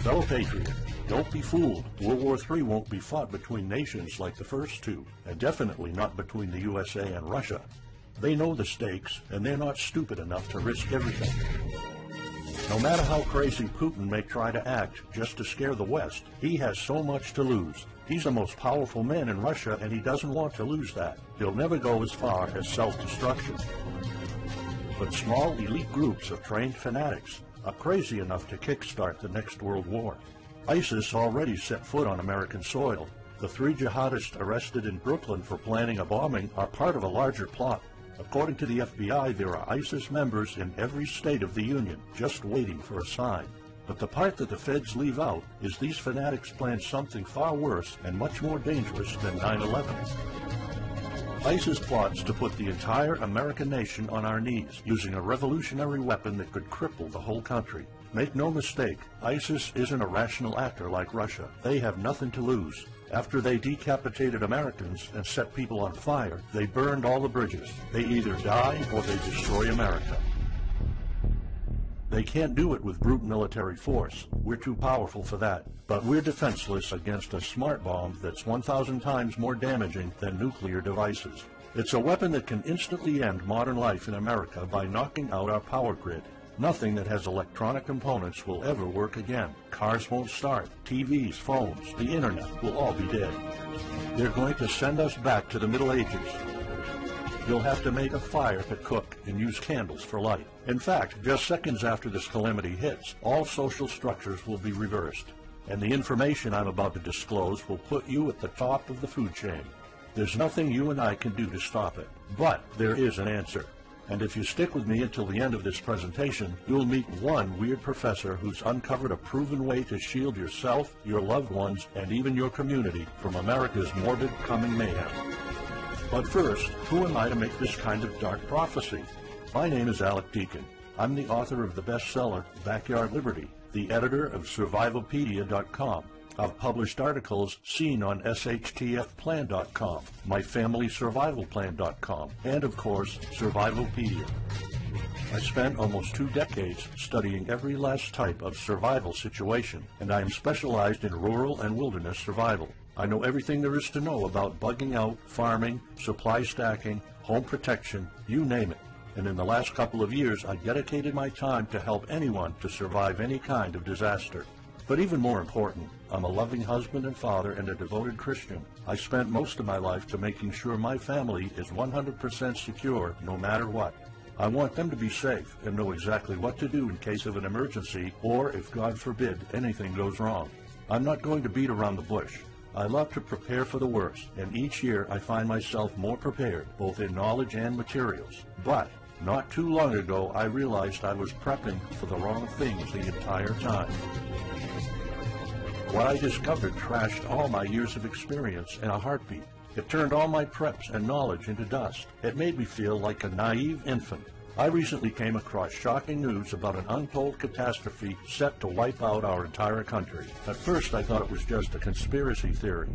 Fellow patriot, don't be fooled. World War III won't be fought between nations like the first two, and definitely not between the USA and Russia. They know the stakes, and they're not stupid enough to risk everything. No matter how crazy Putin may try to act just to scare the West, he has so much to lose. He's the most powerful man in Russia, and he doesn't want to lose that. He'll never go as far as self-destruction. But small elite groups of trained fanatics are crazy enough to kickstart the next world war. ISIS already set foot on American soil. The 3 jihadists arrested in Brooklyn for planning a bombing are part of a larger plot. According to the FBI, there are ISIS members in every state of the Union, just waiting for a sign. But the part that the feds leave out is these fanatics planned something far worse and much more dangerous than 9/11. ISIS plots to put the entire American nation on our knees, using a revolutionary weapon that could cripple the whole country. Make no mistake, ISIS isn't a rational actor like Russia. They have nothing to lose. After they decapitated Americans and set people on fire, they burned all the bridges. They either die or they destroy America. They can't do it with brute military force. We're too powerful for that. But we're defenseless against a smart bomb that's 1,000 times more damaging than nuclear devices. It's a weapon that can instantly end modern life in America by knocking out our power grid. Nothing that has electronic components will ever work again. Cars won't start. TVs, phones, the internet will all be dead. They're going to send us back to the Middle Ages. You'll have to make a fire to cook and use candles for light. In fact, just seconds after this calamity hits, all social structures will be reversed. And the information I'm about to disclose will put you at the top of the food chain. There's nothing you and I can do to stop it. But there is an answer. And if you stick with me until the end of this presentation, you'll meet one weird professor who's uncovered a proven way to shield yourself, your loved ones, and even your community from America's morbid coming mayhem. But first, who am I to make this kind of dark prophecy? My name is Alec Deacon. I'm the author of the bestseller, Backyard Liberty, the editor of Survivalpedia.com. I've published articles seen on SHTFplan.com, MyFamilySurvivalPlan.com, and of course, Survivalpedia. I spent almost 2 decades studying every last type of survival situation, and I am specialized in rural and wilderness survival. I know everything there is to know about bugging out, farming, supply stacking, home protection, you name it. And in the last couple of years, I dedicated my time to help anyone to survive any kind of disaster. But even more important, I'm a loving husband and father and a devoted Christian. I spent most of my life to making sure my family is 100% secure no matter what. I want them to be safe and know exactly what to do in case of an emergency or if, God forbid, anything goes wrong. I'm not going to beat around the bush. I love to prepare for the worst, and each year I find myself more prepared, both in knowledge and materials. But not too long ago, I realized I was prepping for the wrong things the entire time. What I discovered trashed all my years of experience in a heartbeat. It turned all my preps and knowledge into dust. It made me feel like a naive infant. I recently came across shocking news about an untold catastrophe set to wipe out our entire country. At first, I thought it was just a conspiracy theory.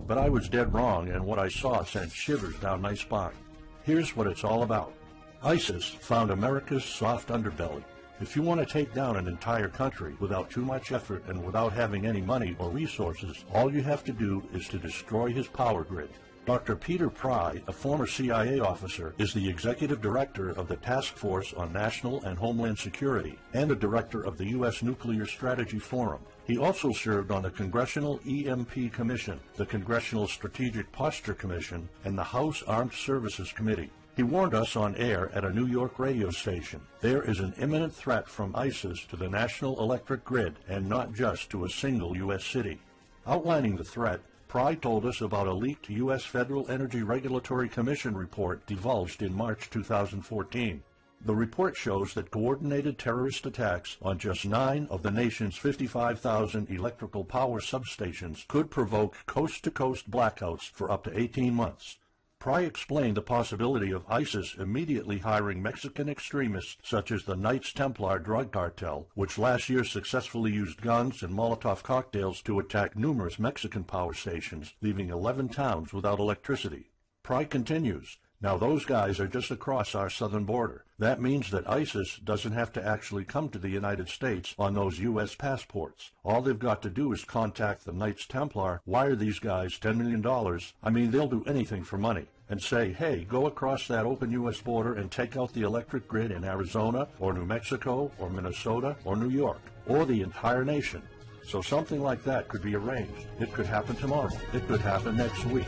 But I was dead wrong, and what I saw sent shivers down my spine. Here's what it's all about. ISIS found America's soft underbelly. If you want to take down an entire country without too much effort and without having any money or resources, all you have to do is to destroy his power grid. Dr. Peter Pry, a former CIA officer, is the executive director of the Task Force on National and Homeland Security and a director of the U.S. Nuclear Strategy Forum. He also served on the Congressional EMP Commission, the Congressional Strategic Posture Commission, and the House Armed Services Committee. He warned us on air at a New York radio station. There is an imminent threat from ISIS to the national electric grid, and not just to a single U.S. city. Outlining the threat, Pry told us about a leaked U.S. Federal Energy Regulatory Commission report divulged in March 2014. The report shows that coordinated terrorist attacks on just 9 of the nation's 55,000 electrical power substations could provoke coast-to-coast blackouts for up to 18 months. Pry explained the possibility of ISIS immediately hiring Mexican extremists such as the Knights Templar drug cartel, which last year successfully used guns and Molotov cocktails to attack numerous Mexican power stations, leaving 11 towns without electricity. Pry continues, Now those guys are just across our southern border. That means that ISIS doesn't have to actually come to the United States on those U.S. passports. All they've got to do is contact the Knights Templar, wire these guys $10 million, I mean they'll do anything for money, and say, hey, go across that open U.S. border and take out the electric grid in Arizona or New Mexico or Minnesota or New York or the entire nation. So something like that could be arranged. It could happen tomorrow. It could happen next week.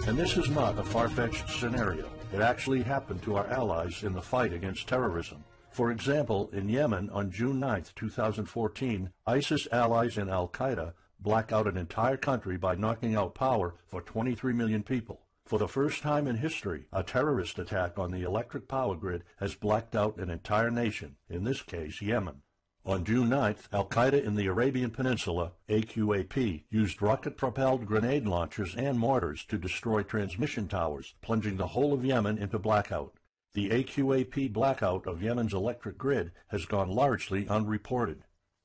And this is not a far-fetched scenario. It actually happened to our allies in the fight against terrorism. For example, in Yemen on June 9, 2014, ISIS allies in al-Qaeda black out an entire country by knocking out power for 23 million people. For the first time in history, a terrorist attack on the electric power grid has blacked out an entire nation, in this case Yemen. On June 9th, al-Qaeda in the Arabian Peninsula, AQAP, used rocket-propelled grenade launchers and mortars to destroy transmission towers, plunging the whole of Yemen into blackout. The AQAP blackout of Yemen's electric grid has gone largely unreported.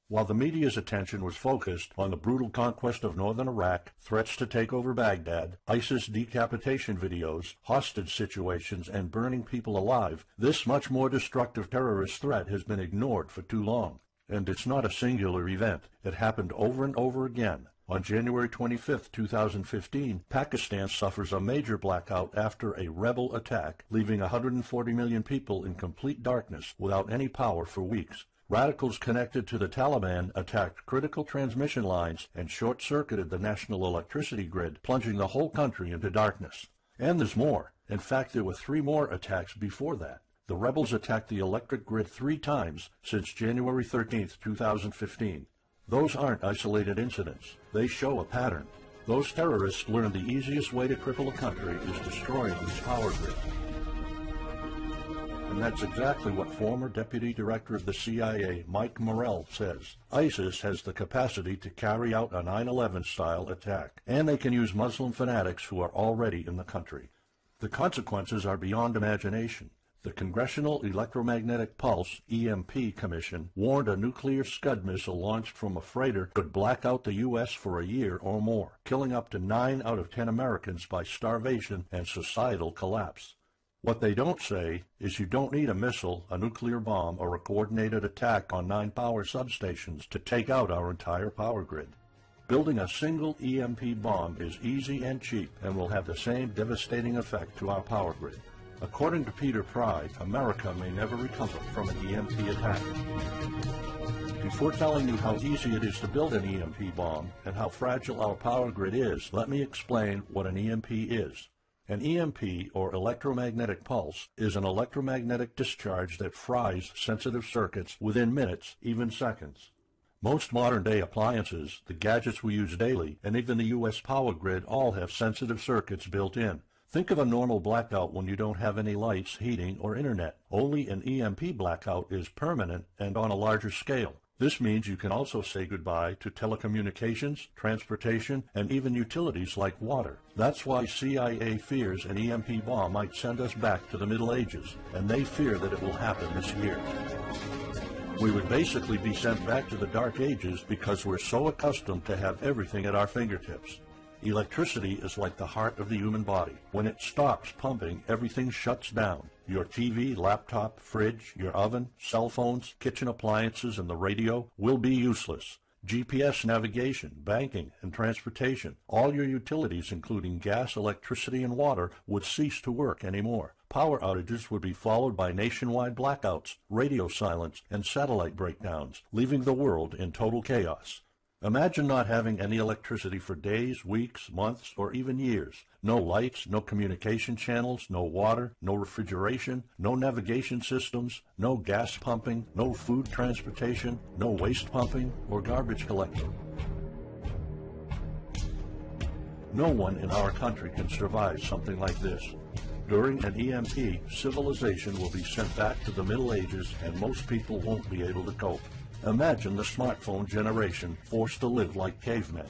While the media's attention was focused on the brutal conquest of northern Iraq, threats to take over Baghdad, ISIS decapitation videos, hostage situations, and burning people alive, this much more destructive terrorist threat has been ignored for too long. And it's not a singular event. It happened over and over again. On January 25, 2015, Pakistan suffers a major blackout after a rebel attack, leaving 140 million people in complete darkness without any power for weeks. Radicals connected to the Taliban attacked critical transmission lines and short-circuited the national electricity grid, plunging the whole country into darkness. And there's more. In fact, there were 3 more attacks before that. The rebels attacked the electric grid 3 times since January 13, 2015. Those aren't isolated incidents. They show a pattern. Those terrorists learned the easiest way to cripple a country is destroying its power grid. And that's exactly what former Deputy Director of the CIA, Mike Morrell, says. ISIS has the capacity to carry out a 9/11-style attack, and they can use Muslim fanatics who are already in the country. The consequences are beyond imagination. The Congressional Electromagnetic Pulse, EMP, Commission warned a nuclear Scud missile launched from a freighter could black out the U.S. for a year or more, killing up to 9 out of 10 Americans by starvation and societal collapse. What they don't say is you don't need a missile, a nuclear bomb, or a coordinated attack on 9 power substations to take out our entire power grid. Building a single EMP bomb is easy and cheap and will have the same devastating effect to our power grid. According to Peter Pry, America may never recover from an EMP attack. Before telling you how easy it is to build an EMP bomb and how fragile our power grid is, let me explain what an EMP is. An EMP, or electromagnetic pulse, is an electromagnetic discharge that fries sensitive circuits within minutes, even seconds. Most modern-day appliances, the gadgets we use daily, and even the U.S. power grid all have sensitive circuits built in. Think of a normal blackout when you don't have any lights, heating, or internet. Only an EMP blackout is permanent and on a larger scale. This means you can also say goodbye to telecommunications, transportation, and even utilities like water. That's why CIA fears an EMP bomb might send us back to the Middle Ages, and they fear that it will happen this year. We would basically be sent back to the Dark Ages because we're so accustomed to have everything at our fingertips. Electricity is like the heart of the human body. When it stops pumping, everything shuts down. Your TV, laptop, fridge, your oven, cell phones, kitchen appliances, and the radio will be useless. GPS navigation, banking, and transportation, all your utilities, including gas, electricity, and water, would cease to work anymore. Power outages would be followed by nationwide blackouts, radio silence, and satellite breakdowns, leaving the world in total chaos. Imagine not having any electricity for days, weeks, months, or even years. No lights, no communication channels, no water, no refrigeration, no navigation systems, no gas pumping, no food transportation, no waste pumping or garbage collection. No one in our country can survive something like this. During an EMP, civilization will be sent back to the Middle Ages and most people won't be able to cope. Imagine the smartphone generation forced to live like cavemen.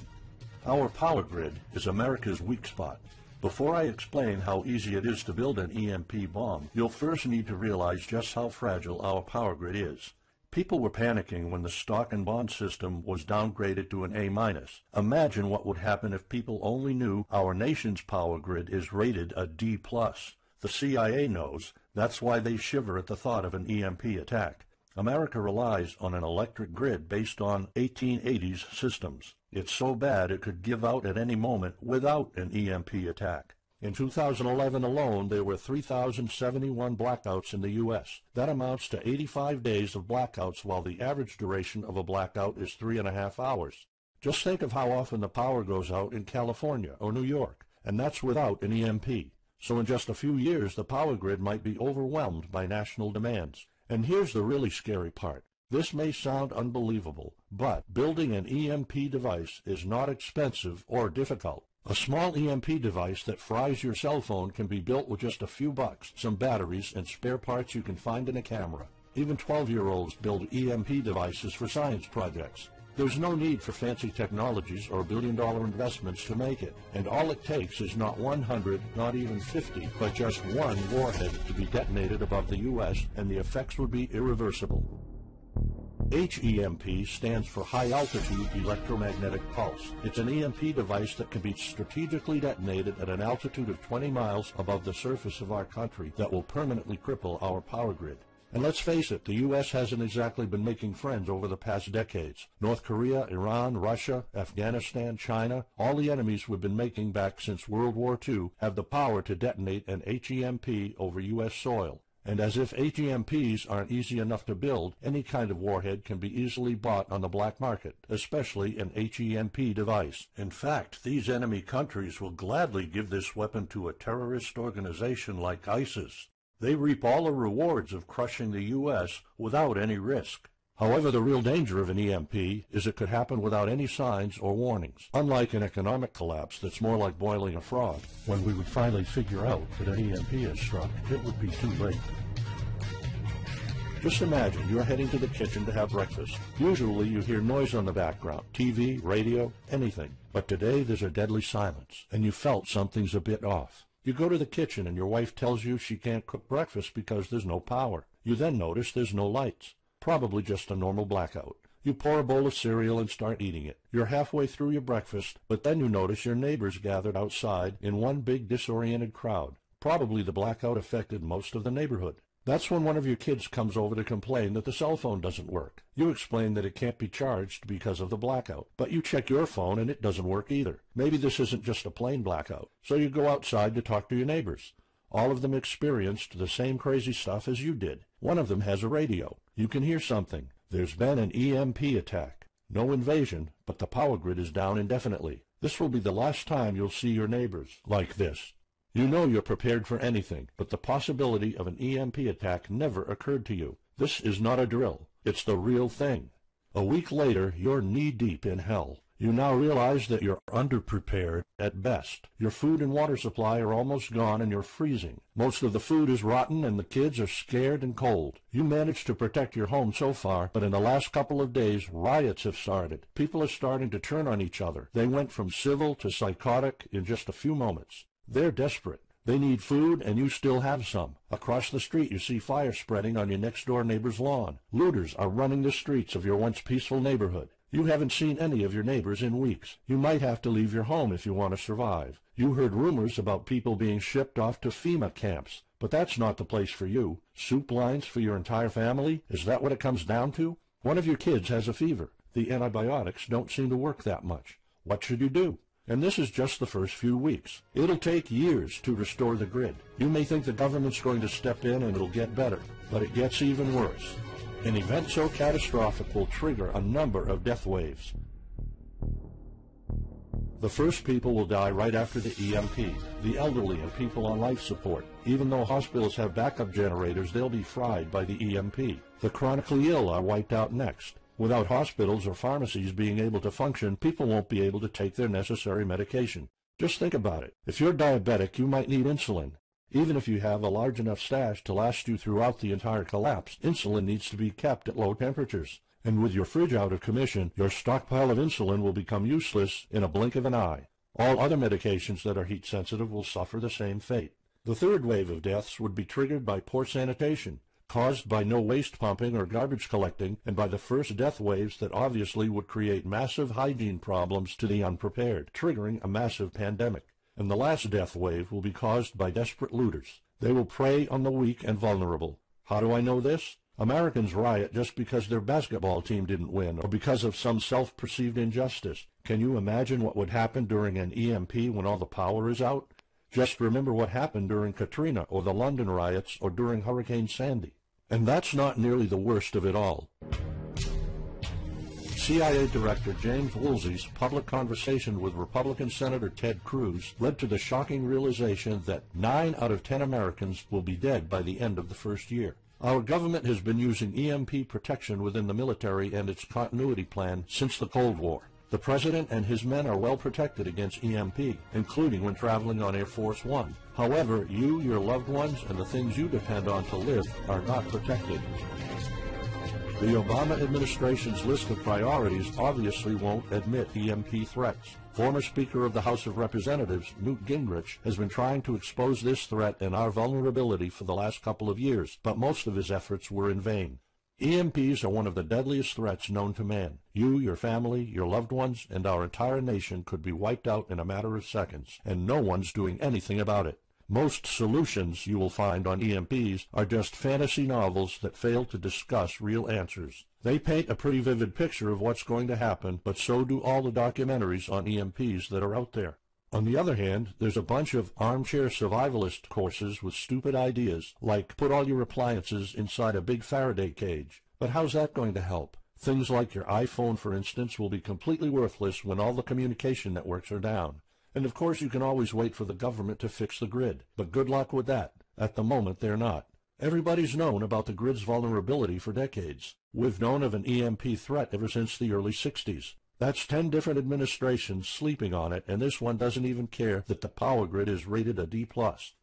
Our power grid is America's weak spot. Before I explain how easy it is to build an EMP bomb, you'll first need to realize just how fragile our power grid is. People were panicking when the stock and bond system was downgraded to an A-. Imagine what would happen if people only knew our nation's power grid is rated a D+. The CIA knows. That's why they shiver at the thought of an EMP attack. America relies on an electric grid based on 1880s systems. It's so bad it could give out at any moment without an EMP attack. In 2011 alone, there were 3,071 blackouts in the U.S. That amounts to 85 days of blackouts, while the average duration of a blackout is 3.5 hours. Just think of how often the power goes out in California or New York, and that's without an EMP. So in just a few years, the power grid might be overwhelmed by national demands. And here's the really scary part. This may sound unbelievable, but building an EMP device is not expensive or difficult. A small EMP device that fries your cell phone can be built with just a few bucks, some batteries, and spare parts you can find in a camera. Even 12-year-olds build EMP devices for science projects. There's no need for fancy technologies or billion-dollar investments to make it, and all it takes is not 100, not even 50, but just one warhead to be detonated above the U.S., and the effects would be irreversible. HEMP stands for High Altitude Electromagnetic Pulse. It's an EMP device that can be strategically detonated at an altitude of 20 miles above the surface of our country that will permanently cripple our power grid. And let's face it, the U.S. hasn't exactly been making friends over the past decades. North Korea, Iran, Russia, Afghanistan, China, all the enemies we've been making back since World War II have the power to detonate an HEMP over U.S. soil. And as if HEMPs aren't easy enough to build, any kind of warhead can be easily bought on the black market, especially an HEMP device. In fact, these enemy countries will gladly give this weapon to a terrorist organization like ISIS. They reap all the rewards of crushing the U.S. without any risk. However, the real danger of an EMP is it could happen without any signs or warnings. Unlike an economic collapse that's more like boiling a frog, when we would finally figure out that an EMP has struck, it would be too late. Just imagine you're heading to the kitchen to have breakfast. Usually you hear noise on the background, TV, radio, anything. But today there's a deadly silence, and you felt something's a bit off. You go to the kitchen and your wife tells you she can't cook breakfast because there's no power. You then notice there's no lights. Probably just a normal blackout. You pour a bowl of cereal and start eating it. You're halfway through your breakfast, but then you notice your neighbors gathered outside in one big disoriented crowd. Probably the blackout affected most of the neighborhood. That's when one of your kids comes over to complain that the cell phone doesn't work. You explain that it can't be charged because of the blackout, but you check your phone and it doesn't work either. Maybe this isn't just a plain blackout. So you go outside to talk to your neighbors. All of them experienced the same crazy stuff as you did. One of them has a radio. You can hear something. There's been an EMP attack. No invasion, but the power grid is down indefinitely. This will be the last time you'll see your neighbors like this. You know you're prepared for anything, but the possibility of an EMP attack never occurred to you. This is not a drill. It's the real thing. A week later, you're knee-deep in hell. You now realize that you're underprepared at best. Your food and water supply are almost gone and you're freezing. Most of the food is rotten and the kids are scared and cold. You managed to protect your home so far, but in the last couple of days, riots have started. People are starting to turn on each other. They went from civil to psychotic in just a few moments. They're desperate. They need food, and you still have some. Across the street, you see fire spreading on your next-door neighbor's lawn. Looters are running the streets of your once peaceful neighborhood. You haven't seen any of your neighbors in weeks. You might have to leave your home if you want to survive. You heard rumors about people being shipped off to FEMA camps, but that's not the place for you. Soup lines for your entire family? Is that what it comes down to? One of your kids has a fever. The antibiotics don't seem to work that much. What should you do? And this is just the first few weeks. It'll take years to restore the grid. You may think the government's going to step in and it'll get better, but it gets even worse. An event so catastrophic will trigger a number of death waves. The first people will die right after the EMP, the elderly and people on life support. Even though hospitals have backup generators, they'll be fried by the EMP. The chronically ill are wiped out next. Without hospitals or pharmacies being able to function, people won't be able to take their necessary medication. Just think about it. If you're diabetic, you might need insulin. Even if you have a large enough stash to last you throughout the entire collapse, insulin needs to be kept at low temperatures. And with your fridge out of commission, your stockpile of insulin will become useless in a blink of an eye. All other medications that are heat-sensitive will suffer the same fate. The third wave of deaths would be triggered by poor sanitation. caused by no waste pumping or garbage collecting, and by the first death waves that obviously would create massive hygiene problems to the unprepared, triggering a massive pandemic. And the last death wave will be caused by desperate looters. They will prey on the weak and vulnerable. How do I know this? Americans riot just because their basketball team didn't win or because of some self-perceived injustice. Can you imagine what would happen during an EMP when all the power is out? Just remember what happened during Katrina or the London riots or during Hurricane Sandy. And that's not nearly the worst of it all. CIA Director James Woolsey's public conversation with Republican Senator Ted Cruz led to the shocking realization that 9 out of 10 Americans will be dead by the end of the first year. Our government has been using EMP protection within the military and its continuity plan since the Cold War. The President and his men are well protected against EMP, including when traveling on Air Force One. However, you, your loved ones, and the things you depend on to live are not protected. The Obama administration's list of priorities obviously won't admit EMP threats. Former Speaker of the House of Representatives, Newt Gingrich, has been trying to expose this threat and our vulnerability for the last couple of years, but most of his efforts were in vain. EMPs are one of the deadliest threats known to man. You, your family, your loved ones, and our entire nation could be wiped out in a matter of seconds, and no one's doing anything about it. Most solutions you will find on EMPs are just fantasy novels that fail to discuss real answers. They paint a pretty vivid picture of what's going to happen, but so do all the documentaries on EMPs that are out there. On the other hand, there's a bunch of armchair survivalist courses with stupid ideas, like put all your appliances inside a big Faraday cage. But how's that going to help? Things like your iPhone, for instance, will be completely worthless when all the communication networks are down. And of course you can always wait for the government to fix the grid, but good luck with that. At the moment they're not. Everybody's known about the grid's vulnerability for decades. We've known of an EMP threat ever since the early 60s. That's 10 different administrations sleeping on it, and this one doesn't even care that the power grid is rated a D+.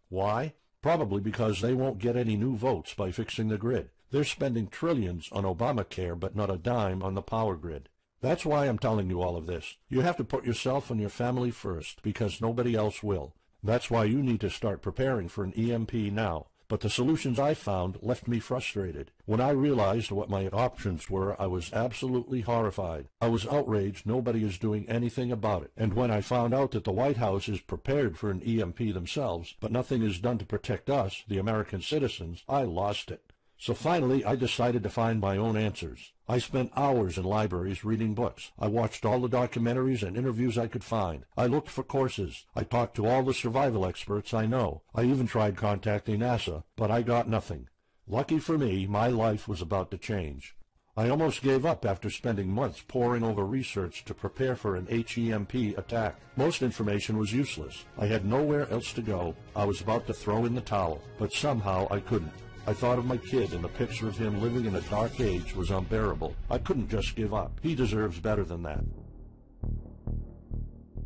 Why? Probably because they won't get any new votes by fixing the grid. They're spending trillions on Obamacare, but not a dime on the power grid. That's why I'm telling you all of this. You have to put yourself and your family first, because nobody else will. That's why you need to start preparing for an EMP now. But the solutions I found left me frustrated. When I realized what my options were, I was absolutely horrified. I was outraged nobody is doing anything about it. And when I found out that the White House is prepared for an EMP themselves, but nothing is done to protect us, the American citizens, I lost it. So finally, I decided to find my own answers. I spent hours in libraries reading books. I watched all the documentaries and interviews I could find. I looked for courses. I talked to all the survival experts I know. I even tried contacting NASA, but I got nothing. Lucky for me, my life was about to change. I almost gave up after spending months poring over research to prepare for an HEMP attack. Most information was useless. I had nowhere else to go. I was about to throw in the towel, but somehow I couldn't. I thought of my kid, and the picture of him living in a dark age was unbearable. I couldn't just give up. He deserves better than that.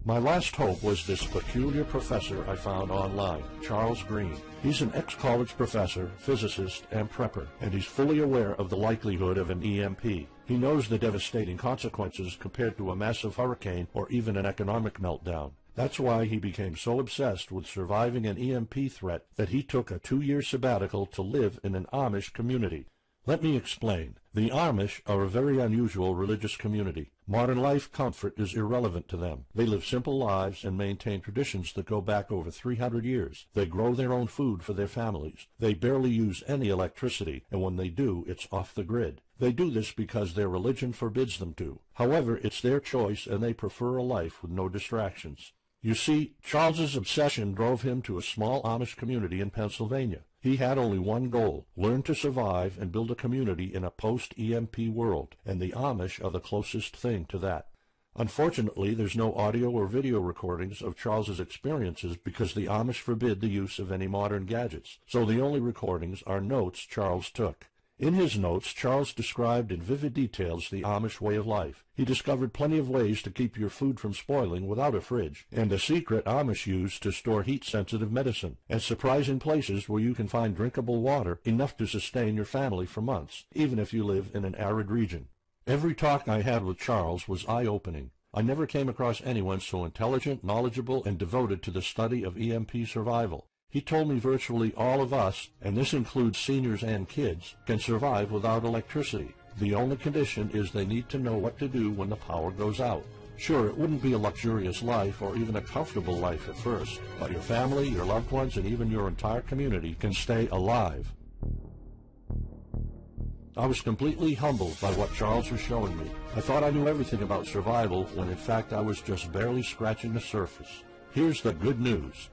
My last hope was this peculiar professor I found online, Charles Green. He's an ex-college professor, physicist, and prepper, and he's fully aware of the likelihood of an EMP. He knows the devastating consequences compared to a massive hurricane or even an economic meltdown. That's why he became so obsessed with surviving an EMP threat that he took a 2-year sabbatical to live in an Amish community. Let me explain. The Amish are a very unusual religious community. Modern life comfort is irrelevant to them. They live simple lives and maintain traditions that go back over 300 years. They grow their own food for their families. They barely use any electricity, and when they do, it's off the grid. They do this because their religion forbids them to. However, it's their choice, and they prefer a life with no distractions. You see, Charles's obsession drove him to a small Amish community in Pennsylvania. He had only one goal: learn to survive and build a community in a post-EMP world, and the Amish are the closest thing to that. Unfortunately, there's no audio or video recordings of Charles's experiences because the Amish forbid the use of any modern gadgets, so the only recordings are notes Charles took. In his notes, Charles described in vivid details the Amish way of life. He discovered plenty of ways to keep your food from spoiling without a fridge, and a secret Amish use to store heat-sensitive medicine, and surprising places where you can find drinkable water enough to sustain your family for months, even if you live in an arid region. Every talk I had with Charles was eye-opening. I never came across anyone so intelligent, knowledgeable, and devoted to the study of EMP survival. He told me virtually all of us, and this includes seniors and kids, can survive without electricity. The only condition is they need to know what to do when the power goes out. Sure, it wouldn't be a luxurious life or even a comfortable life at first, but your family, your loved ones, and even your entire community can stay alive. I was completely humbled by what Charles was showing me. I thought I knew everything about survival when in fact I was just barely scratching the surface. Here's the good news.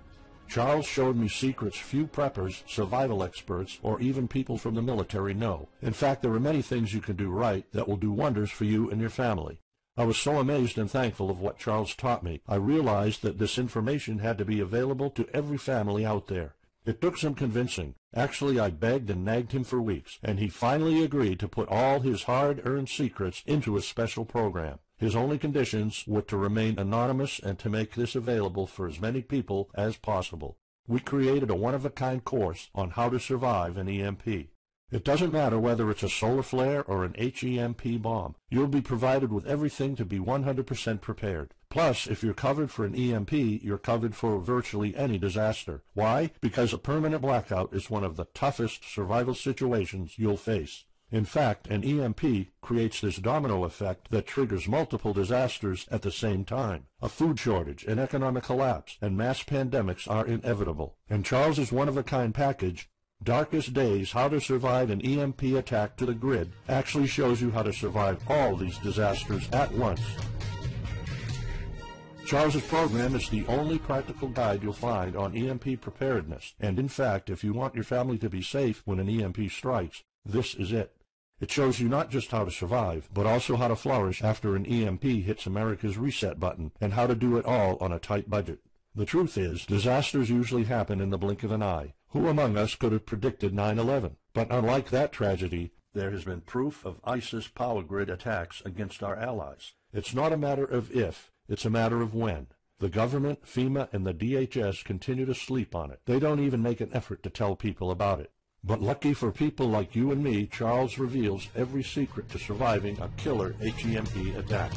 Charles showed me secrets few preppers, survival experts, or even people from the military know. In fact, there are many things you can do right that will do wonders for you and your family. I was so amazed and thankful of what Charles taught me. I realized that this information had to be available to every family out there. It took some convincing. Actually, I begged and nagged him for weeks, and he finally agreed to put all his hard-earned secrets into a special program. His only conditions were to remain anonymous and to make this available for as many people as possible. We created a one-of-a-kind course on how to survive an EMP. It doesn't matter whether it's a solar flare or an HEMP bomb. You'll be provided with everything to be 100% prepared. Plus, if you're covered for an EMP, you're covered for virtually any disaster. Why? Because a permanent blackout is one of the toughest survival situations you'll face. In fact, an EMP creates this domino effect that triggers multiple disasters at the same time. A food shortage, an economic collapse, and mass pandemics are inevitable. And Charles's one-of-a-kind package, Darkest Days, How to Survive an EMP Attack to the Grid, actually shows you how to survive all these disasters at once. Charles's program is the only practical guide you'll find on EMP preparedness, and in fact, if you want your family to be safe when an EMP strikes, this is it. It shows you not just how to survive, but also how to flourish after an EMP hits America's reset button, and how to do it all on a tight budget. The truth is, disasters usually happen in the blink of an eye. Who among us could have predicted 9/11? But unlike that tragedy, there has been proof of ISIS power grid attacks against our allies. It's not a matter of if, it's a matter of when. The government, FEMA, and the DHS continue to sleep on it. They don't even make an effort to tell people about it. But lucky for people like you and me, Charles reveals every secret to surviving a killer HEMP attack.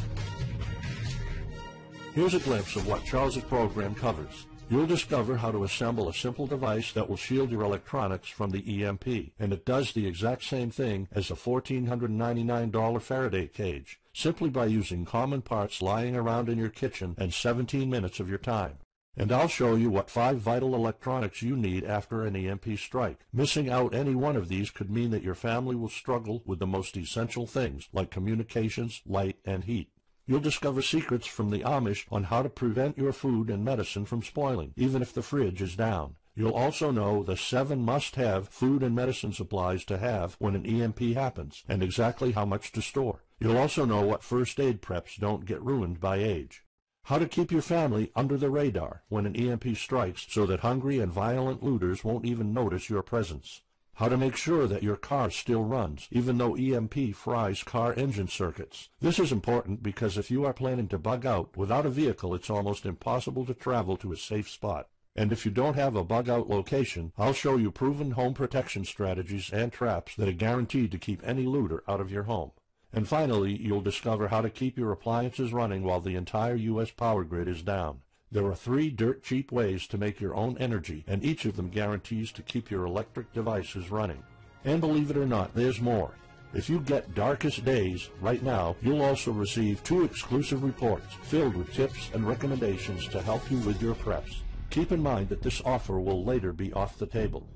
Here's a glimpse of what Charles's program covers. You'll discover how to assemble a simple device that will shield your electronics from the EMP, and it does the exact same thing as a $1,499 Faraday cage, simply by using common parts lying around in your kitchen and 17 minutes of your time. And I'll show you what 5 vital electronics you need after an EMP strike. Missing out any one of these could mean that your family will struggle with the most essential things, like communications, light, and heat. You'll discover secrets from the Amish on how to prevent your food and medicine from spoiling, even if the fridge is down. You'll also know the 7 must-have food and medicine supplies to have when an EMP happens, and exactly how much to store. You'll also know what first aid preps don't get ruined by age. How to keep your family under the radar when an EMP strikes so that hungry and violent looters won't even notice your presence. How to make sure that your car still runs, even though EMP fries car engine circuits. This is important because if you are planning to bug out, without a vehicle it's almost impossible to travel to a safe spot. And if you don't have a bug-out location, I'll show you proven home protection strategies and traps that are guaranteed to keep any looter out of your home. And finally, you'll discover how to keep your appliances running while the entire U.S. power grid is down. There are 3 dirt-cheap ways to make your own energy, and each of them guarantees to keep your electric devices running. And believe it or not, there's more. If you get Darkest Days right now, you'll also receive 2 exclusive reports filled with tips and recommendations to help you with your preps. Keep in mind that this offer will later be off the table.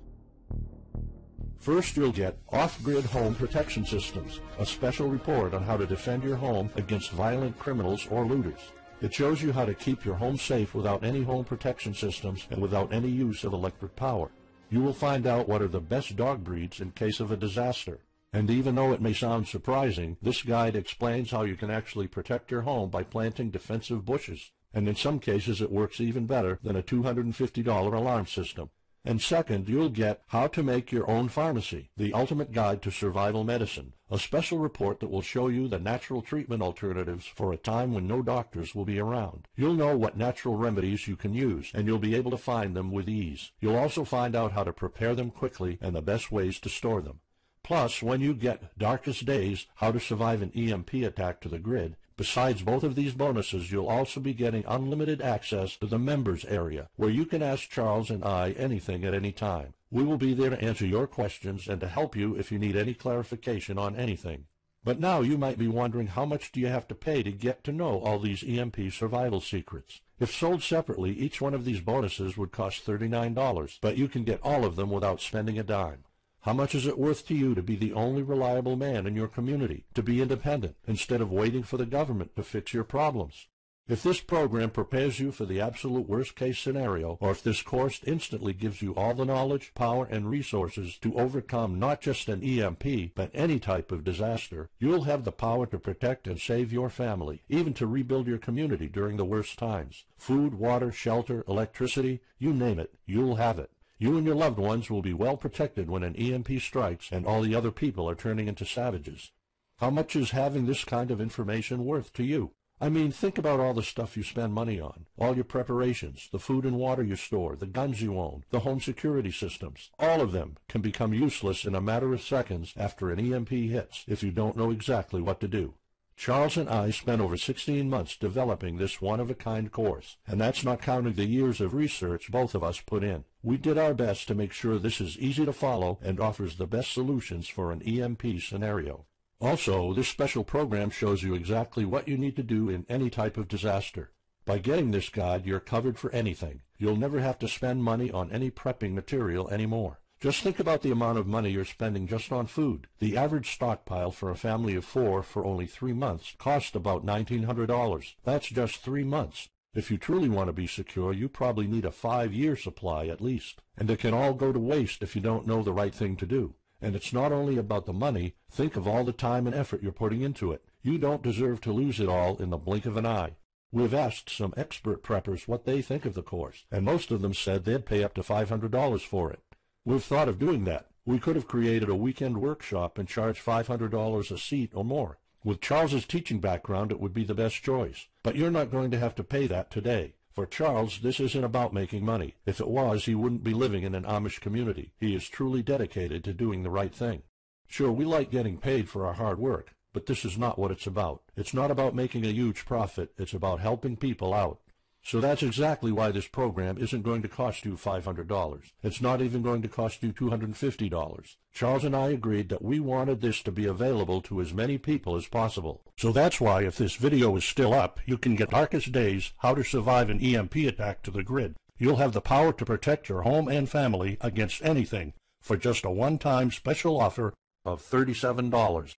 First, you'll get Off-Grid Home Protection Systems, a special report on how to defend your home against violent criminals or looters. It shows you how to keep your home safe without any home protection systems and without any use of electric power. You will find out what are the best dog breeds in case of a disaster. And even though it may sound surprising, this guide explains how you can actually protect your home by planting defensive bushes. And in some cases it works even better than a $250 alarm system. And second, you'll get How to Make Your Own Pharmacy, the ultimate guide to survival medicine, a special report that will show you the natural treatment alternatives for a time when no doctors will be around. You'll know what natural remedies you can use, and you'll be able to find them with ease. You'll also find out how to prepare them quickly and the best ways to store them. Plus, when you get Darkest Days, How to Survive an EMP Attack to the Grid, Besides both of these bonuses, you'll also be getting unlimited access to the members area, where you can ask Charles and I anything at any time. We will be there to answer your questions and to help you if you need any clarification on anything. But now you might be wondering, how much do you have to pay to get to know all these EMP survival secrets? If sold separately, each one of these bonuses would cost $39, but you can get all of them without spending a dime. How much is it worth to you to be the only reliable man in your community, to be independent, instead of waiting for the government to fix your problems? If this program prepares you for the absolute worst-case scenario, or if this course instantly gives you all the knowledge, power, and resources to overcome not just an EMP, but any type of disaster, you'll have the power to protect and save your family, even to rebuild your community during the worst times. Food, water, shelter, electricity, you name it, you'll have it. You and your loved ones will be well protected when an EMP strikes and all the other people are turning into savages. How much is having this kind of information worth to you? I mean, think about all the stuff you spend money on, all your preparations, the food and water you store, the guns you own, the home security systems. All of them can become useless in a matter of seconds after an EMP hits if you don't know exactly what to do. Charles and I spent over 16 months developing this one-of-a-kind course, and that's not counting the years of research both of us put in. We did our best to make sure this is easy to follow and offers the best solutions for an EMP scenario. Also, this special program shows you exactly what you need to do in any type of disaster. By getting this guide, you're covered for anything. You'll never have to spend money on any prepping material anymore. Just think about the amount of money you're spending just on food. The average stockpile for a family of 4 for only 3 months cost about $1,900. That's just 3 months. If you truly want to be secure, you probably need a 5-year supply at least. And it can all go to waste if you don't know the right thing to do. And it's not only about the money. Think of all the time and effort you're putting into it. You don't deserve to lose it all in the blink of an eye. We've asked some expert preppers what they think of the course, and most of them said they'd pay up to $500 for it. We've thought of doing that. We could have created a weekend workshop and charged $500 a seat or more. With Charles's teaching background, it would be the best choice. But you're not going to have to pay that today. For Charles, this isn't about making money. If it was, he wouldn't be living in an Amish community. He is truly dedicated to doing the right thing. Sure, we like getting paid for our hard work, but this is not what it's about. It's not about making a huge profit. It's about helping people out. So that's exactly why this program isn't going to cost you $500. It's not even going to cost you $250. Charles and I agreed that we wanted this to be available to as many people as possible. So that's why, if this video is still up, you can get Darkest Days, How to Survive an EMP Attack to the Grid. You'll have the power to protect your home and family against anything for just a one-time special offer of $37.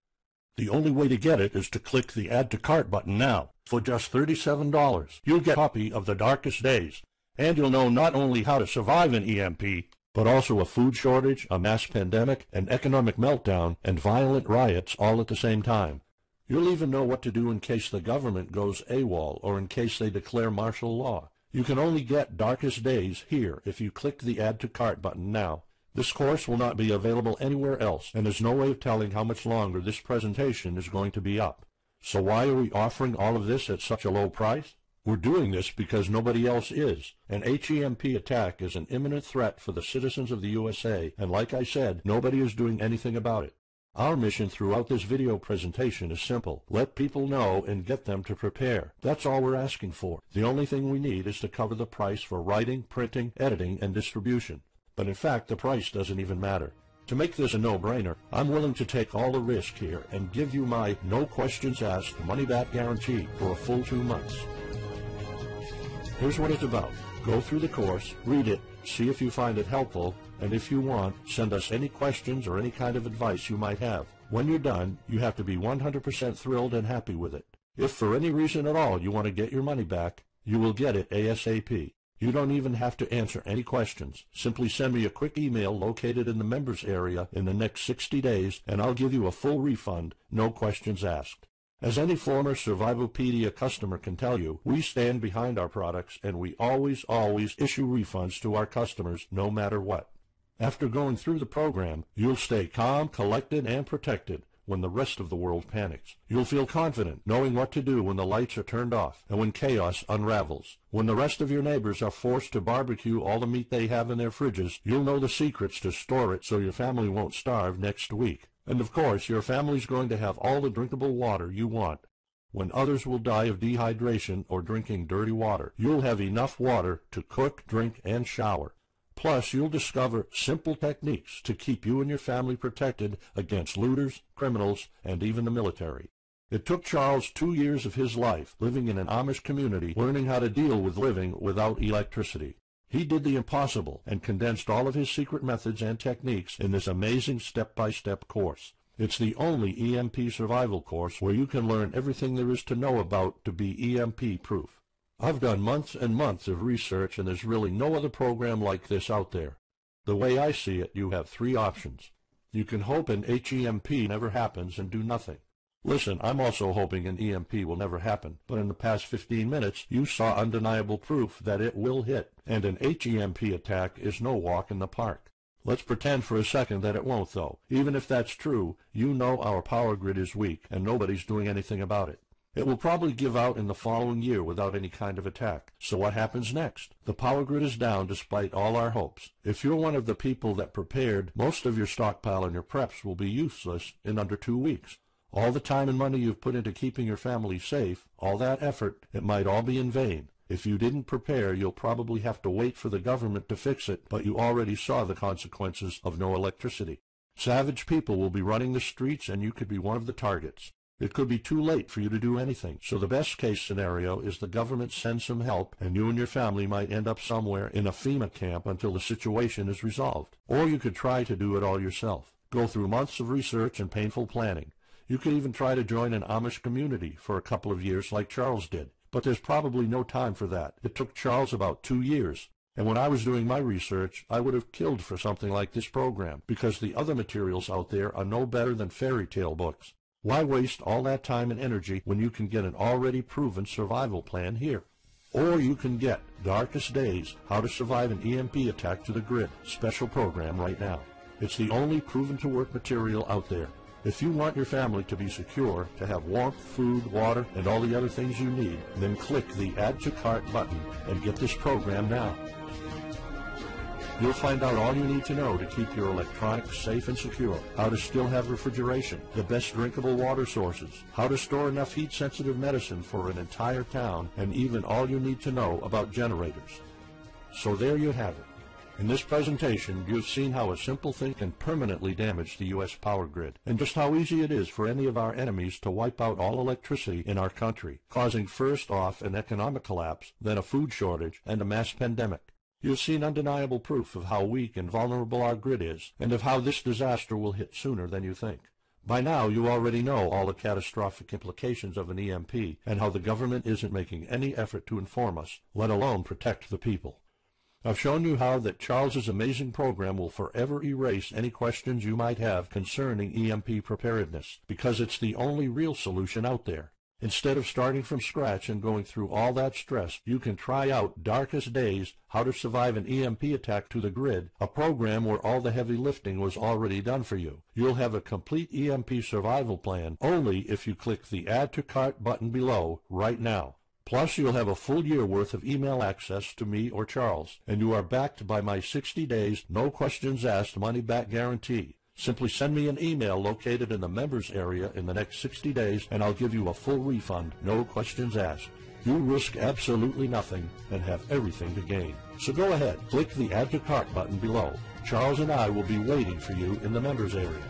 The only way to get it is to click the Add to Cart button now. For just $37, you'll get a copy of The Darkest Days, and you'll know not only how to survive an EMP, but also a food shortage, a mass pandemic, an economic meltdown, and violent riots all at the same time. You'll even know what to do in case the government goes AWOL or in case they declare martial law. You can only get Darkest Days here if you click the Add to Cart button now. This course will not be available anywhere else, and there's no way of telling how much longer this presentation is going to be up. So why are we offering all of this at such a low price? We're doing this because nobody else is. An HEMP attack is an imminent threat for the citizens of the USA, and like I said, nobody is doing anything about it. Our mission throughout this video presentation is simple. Let people know and get them to prepare. That's all we're asking for. The only thing we need is to cover the price for writing, printing, editing, and distribution. But in fact, the price doesn't even matter. To make this a no-brainer, I'm willing to take all the risk here and give you my no questions asked money-back guarantee for a full 2 months. Here's what it's about. Go through the course, read it, see if you find it helpful, and if you want, send us any questions or any kind of advice you might have. When you're done, you have to be 100% thrilled and happy with it. If for any reason at all you want to get your money back, you will get it ASAP. You don't even have to answer any questions. Simply send me a quick email located in the members area in the next 60 days, and I'll give you a full refund, no questions asked. As any former Survivalopedia customer can tell you, we stand behind our products, and we always issue refunds to our customers no matter what. After going through the program, you'll stay calm, collected, and protected when the rest of the world panics. You'll feel confident knowing what to do when the lights are turned off and when chaos unravels. When the rest of your neighbors are forced to barbecue all the meat they have in their fridges, you'll know the secrets to store it so your family won't starve next week. And of course, your family's going to have all the drinkable water you want. when others will die of dehydration or drinking dirty water. You'll have enough water to cook, drink, and shower. Plus, you'll discover simple techniques to keep you and your family protected against looters, criminals, and even the military. It took Charles 2 years of his life living in an Amish community, learning how to deal with living without electricity. He did the impossible and condensed all of his secret methods and techniques in this amazing step-by-step course. It's the only EMP survival course where you can learn everything there is to know about to be EMP-proof. I've done months and months of research, and there's really no other program like this out there. The way I see it, you have 3 options. You can hope an HEMP never happens and do nothing. Listen, I'm also hoping an EMP will never happen, but in the past 15 minutes, you saw undeniable proof that it will hit, and an HEMP attack is no walk in the park. Let's pretend for a second that it won't, though. Even if that's true, you know our power grid is weak, and nobody's doing anything about it. It will probably give out in the following year without any kind of attack. So what happens next? The power grid is down despite all our hopes. If you're one of the people that prepared, most of your stockpile and your preps will be useless in under 2 weeks. All the time and money you've put into keeping your family safe, all that effort, it might all be in vain. If you didn't prepare, you'll probably have to wait for the government to fix it, but you already saw the consequences of no electricity. Savage people will be running the streets, and you could be one of the targets. It could be too late for you to do anything, so the best-case scenario is the government sends some help, and you and your family might end up somewhere in a FEMA camp until the situation is resolved. Or you could try to do it all yourself. Go through months of research and painful planning. You could even try to join an Amish community for a couple of years like Charles did. But there's probably no time for that. It took Charles about 2 years. And when I was doing my research, I would have killed for something like this program, because the other materials out there are no better than fairy tale books. Why waste all that time and energy when you can get an already proven survival plan here? Or you can get Darkest Days, How to Survive an EMP Attack to the Grid special program right now. It's the only proven-to-work material out there. If you want your family to be secure, to have warmth, food, water, and all the other things you need, then click the Add to Cart button and get this program now. You'll find out all you need to know to keep your electronics safe and secure, how to still have refrigeration, the best drinkable water sources, how to store enough heat-sensitive medicine for an entire town, and even all you need to know about generators. So there you have it. In this presentation, you've seen how a simple thing can permanently damage the U.S. power grid, and just how easy it is for any of our enemies to wipe out all electricity in our country, causing first off an economic collapse, then a food shortage, and a mass pandemic. You've seen undeniable proof of how weak and vulnerable our grid is, and of how this disaster will hit sooner than you think. By now, you already know all the catastrophic implications of an EMP, and how the government isn't making any effort to inform us, let alone protect the people. I've shown you how that Charles's amazing program will forever erase any questions you might have concerning EMP preparedness, because it's the only real solution out there. Instead of starting from scratch and going through all that stress, you can try out Darkest Days, How to Survive an EMP Attack to the Grid, a program where all the heavy lifting was already done for you. You'll have a complete EMP survival plan only if you click the Add to Cart button below right now. Plus, you'll have a full year worth of email access to me or Charles, and you are backed by my 60 days, no questions asked money-back guarantee. Simply send me an email located in the members area in the next 60 days, and I'll give you a full refund, no questions asked. You risk absolutely nothing and have everything to gain. So go ahead, click the Add to Cart button below. Charles and I will be waiting for you in the members area.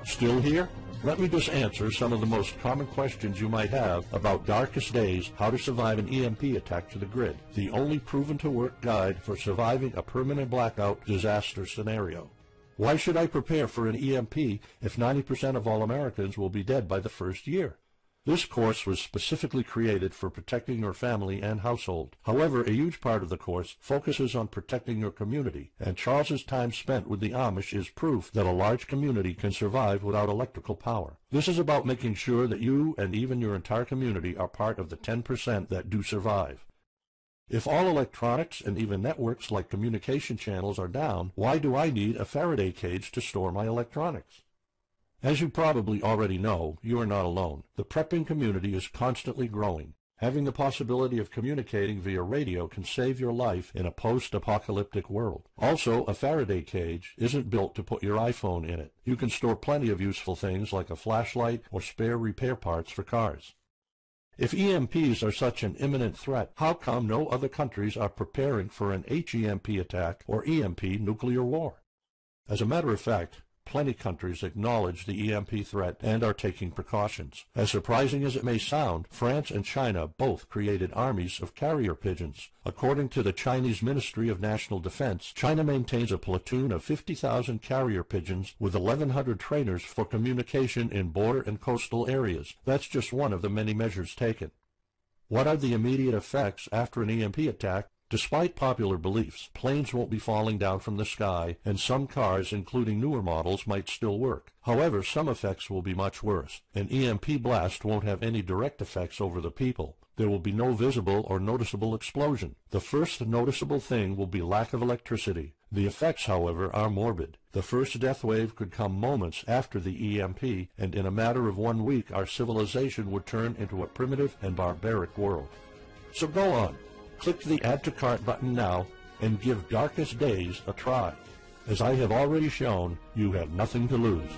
Still here? Let me just answer some of the most common questions you might have about Darkest Days, How to Survive an EMP Attack to the Grid, the only proven-to-work guide for surviving a permanent blackout disaster scenario. Why should I prepare for an EMP if 90% of all Americans will be dead by the first year? This course was specifically created for protecting your family and household. However, a huge part of the course focuses on protecting your community, and Charles's time spent with the Amish is proof that a large community can survive without electrical power. This is about making sure that you and even your entire community are part of the 10% that do survive. If all electronics and even networks like communication channels are down, why do I need a Faraday cage to store my electronics? As you probably already know, you are not alone. The prepping community is constantly growing. Having the possibility of communicating via radio can save your life in a post-apocalyptic world. Also, a Faraday cage isn't built to put your iPhone in it. You can store plenty of useful things like a flashlight or spare repair parts for cars. If EMPs are such an imminent threat, how come no other countries are preparing for an HEMP attack or EMP nuclear war? As a matter of fact, plenty countries acknowledge the EMP threat and are taking precautions. As surprising as it may sound, France and China both created armies of carrier pigeons. According to the Chinese Ministry of National Defense, China maintains a platoon of 50,000 carrier pigeons with 1,100 trainers for communication in border and coastal areas. That's just one of the many measures taken. What are the immediate effects after an EMP attack? Despite popular beliefs, planes won't be falling down from the sky, and some cars, including newer models, might still work. However, some effects will be much worse. An EMP blast won't have any direct effects over the people. There will be no visible or noticeable explosion. The first noticeable thing will be lack of electricity. The effects, however, are morbid. The first death wave could come moments after the EMP, and in a matter of 1 week, our civilization would turn into a primitive and barbaric world. So go on. Click the Add to Cart button now and give Darkest Days a try. As I have already shown, you have nothing to lose.